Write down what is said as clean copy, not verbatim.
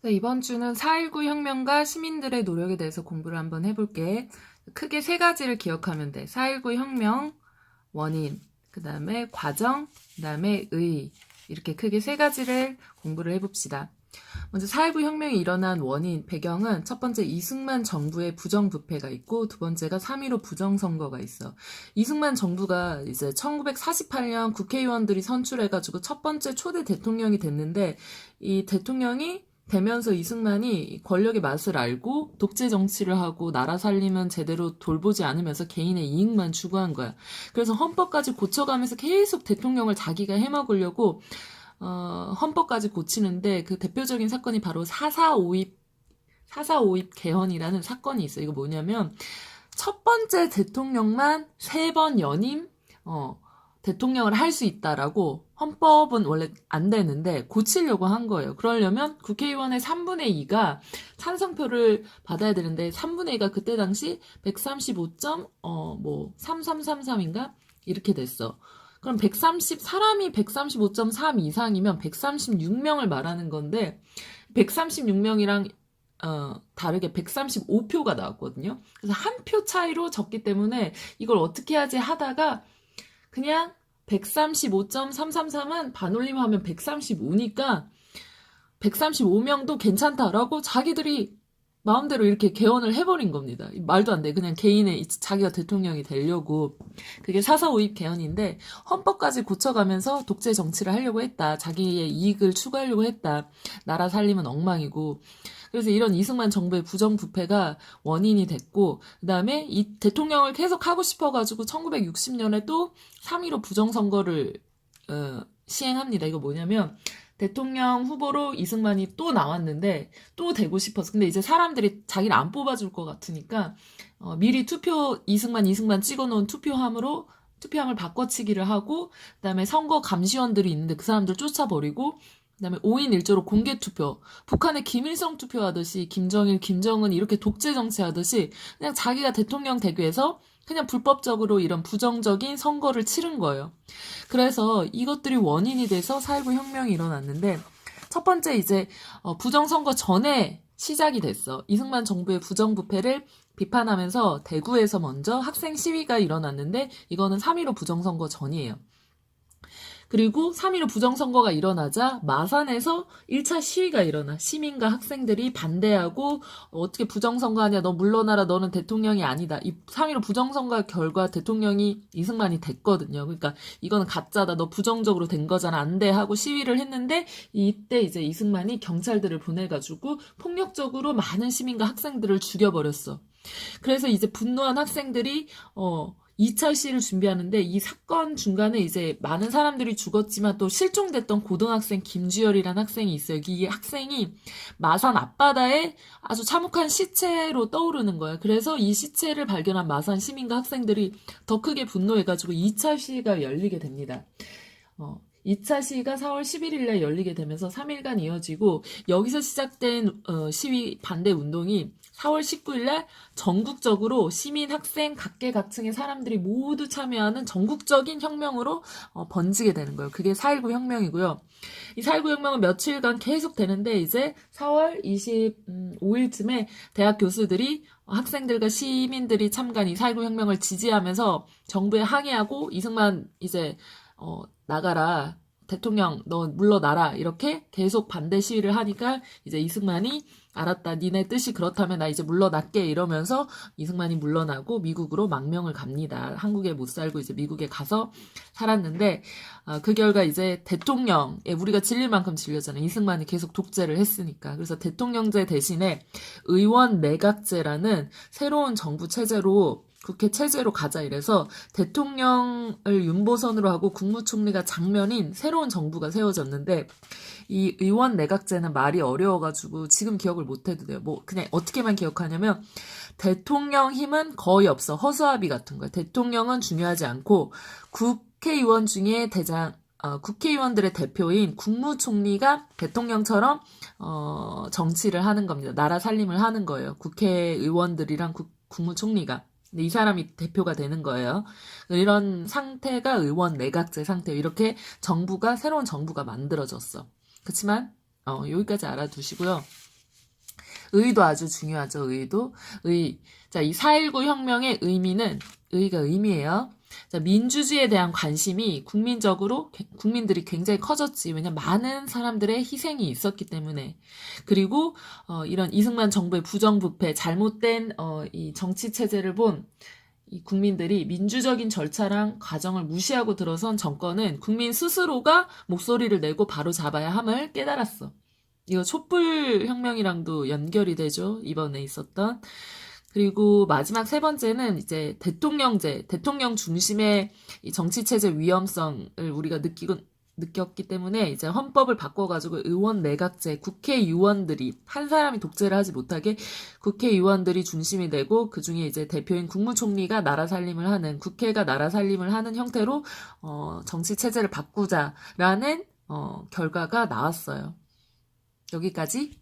네, 이번 주는 4.19 혁명과 시민들의 노력에 대해서 공부를 한번 해볼게. 크게 세 가지를 기억하면 돼. 4.19 혁명, 원인, 그 다음에 과정, 그 다음에 의. 이렇게 크게 세 가지를 공부를 해봅시다. 먼저 4.19 혁명이 일어난 원인, 배경은 첫 번째 이승만 정부의 부정부패가 있고 두 번째가 3.15 부정선거가 있어. 이승만 정부가 이제 1948년 국회의원들이 선출해가지고 첫 번째 초대 대통령이 됐는데 이 대통령이 되면서 이승만이 권력의 맛을 알고 독재 정치를 하고 나라 살림은 제대로 돌보지 않으면서 개인의 이익만 추구한 거야. 그래서 헌법까지 고쳐가면서 계속 대통령을 자기가 해먹으려고 헌법까지 고치는데 그 대표적인 사건이 바로 4.4.5입 개헌이라는 사건이 있어요. 이거 뭐냐면 첫 번째 대통령만 3번 연임 대통령을 할 수 있다라고 헌법은 원래 안 되는데 고치려고 한 거예요. 그러려면 국회의원의 3분의 2가 찬성표를 받아야 되는데 3분의 2가 그때 당시 135.3333인가 이렇게 됐어. 그럼 사람이 135.3 이상이면 136명을 말하는 건데 136명이랑 다르게 135표가 나왔거든요. 그래서 한 표 차이로 졌기 때문에 이걸 어떻게 하지 하다가 그냥 135.333은 반올림하면 135니까 135명도 괜찮다라고 자기들이 마음대로 이렇게 개헌을 해버린 겁니다. 말도 안 돼. 그냥 개인의 자기가 대통령이 되려고. 그게 4.4.5입 개헌인데 헌법까지 고쳐가면서 독재 정치를 하려고 했다. 자기의 이익을 추구하려고 했다. 나라 살림은 엉망이고. 그래서 이런 이승만 정부의 부정부패가 원인이 됐고 그 다음에 이 대통령을 계속 하고 싶어가지고 1960년에 또 3.15 부정선거를 시행합니다. 이거 뭐냐면 대통령 후보로 이승만이 또 나왔는데 또 되고 싶어서 근데 이제 사람들이 자기를 안 뽑아줄 것 같으니까 미리 이승만 찍어놓은 투표함을 바꿔치기를 하고 그다음에 선거 감시원들이 있는데 그 사람들 쫓아버리고 그다음에 5인 1조로 공개투표 북한의 김일성 투표하듯이 김정일, 김정은 이렇게 독재 정치하듯이 그냥 자기가 대통령 되기 위해서 그냥 불법적으로 이런 부정적인 선거를 치른 거예요. 그래서 이것들이 원인이 돼서 4.19 혁명이 일어났는데 첫 번째 이제 부정선거 전에 시작이 됐어. 이승만 정부의 부정부패를 비판하면서 대구에서 먼저 학생 시위가 일어났는데 이거는 3.15 부정선거 전이에요. 그리고 3.15 부정선거가 일어나자 마산에서 1차 시위가 일어나 시민과 학생들이 반대하고 어떻게 부정선거하냐 너 물러나라 너는 대통령이 아니다. 이 3.15 부정선거 결과 대통령이 이승만이 됐거든요. 그러니까 이거는 가짜다 너 부정적으로 된 거잖아 안 돼 하고 시위를 했는데 이때 이제 이승만이 경찰들을 보내가지고 폭력적으로 많은 시민과 학생들을 죽여버렸어. 그래서 이제 분노한 학생들이 2차 시를 준비하는데 이 사건 중간에 이제 많은 사람들이 죽었지만 또 실종됐던 고등학생 김주열이라는 학생이 있어요. 이 학생이 마산 앞바다에 아주 참혹한 시체로 떠오르는 거예요. 그래서 이 시체를 발견한 마산 시민과 학생들이 더 크게 분노해가지고 2차 시가 열리게 됩니다. 2차 시위가 4월 11일에 열리게 되면서 3일간 이어지고 여기서 시작된 시위 반대 운동이 4월 19일날 전국적으로 시민, 학생, 각계각층의 사람들이 모두 참여하는 전국적인 혁명으로 번지게 되는 거예요. 그게 4.19 혁명이고요. 이 4.19 혁명은 며칠간 계속 되는데 이제 4월 25일쯤에 대학 교수들이 학생들과 시민들이 참가한 이 4.19 혁명을 지지하면서 정부에 항의하고 이승만 이제 나가라. 대통령 너 물러나라 이렇게 계속 반대 시위를 하니까 이제 이승만이 알았다 니네 뜻이 그렇다면 나 이제 물러날게 이러면서 이승만이 물러나고 미국으로 망명을 갑니다. 한국에 못 살고 이제 미국에 가서 살았는데 그 결과 이제 대통령에 우리가 질릴 만큼 질렸잖아요. 이승만이 계속 독재를 했으니까. 그래서 대통령제 대신에 의원 내각제라는 새로운 정부 체제로 국회 체제로 가자 이래서 대통령을 윤보선으로 하고 국무총리가 장면인 새로운 정부가 세워졌는데 이 의원 내각제는 말이 어려워가지고 지금 기억을 못해도 돼요. 뭐 그냥 어떻게만 기억하냐면 대통령 힘은 거의 없어. 허수아비 같은 거야. 대통령은 중요하지 않고 국회의원 중에 국회의원들의 대표인 국무총리가 대통령처럼 정치를 하는 겁니다. 나라 살림을 하는 거예요. 국회의원들이랑 국무총리가. 이 사람이 대표가 되는 거예요. 이런 상태가 의원 내각제 상태예요. 이렇게 새로운 정부가 만들어졌어. 그렇지만 여기까지 알아두시고요. 의도 아주 중요하죠, 의도. 자, 이 4.19 혁명의 의미는, 의가 의미예요. 자, 민주주의에 대한 관심이 국민들이 굉장히 커졌지. 왜냐면 많은 사람들의 희생이 있었기 때문에. 그리고, 이런 이승만 정부의 부정부패, 잘못된, 이 정치 체제를 본 이 국민들이 민주적인 절차랑 과정을 무시하고 들어선 정권은 국민 스스로가 목소리를 내고 바로 잡아야 함을 깨달았어. 이거 촛불혁명이랑도 연결이 되죠. 이번에 있었던. 그리고 마지막 세 번째는 이제 대통령 중심의 이 정치체제 위험성을 우리가 느꼈기 때문에 이제 헌법을 바꿔가지고 의원 내각제, 국회의원들이 한 사람이 독재를 하지 못하게 국회의원들이 중심이 되고 그 중에 이제 대표인 국무총리가 나라 살림을 하는, 국회가 나라 살림을 하는 형태로 정치체제를 바꾸자라는 결과가 나왔어요. 여기까지.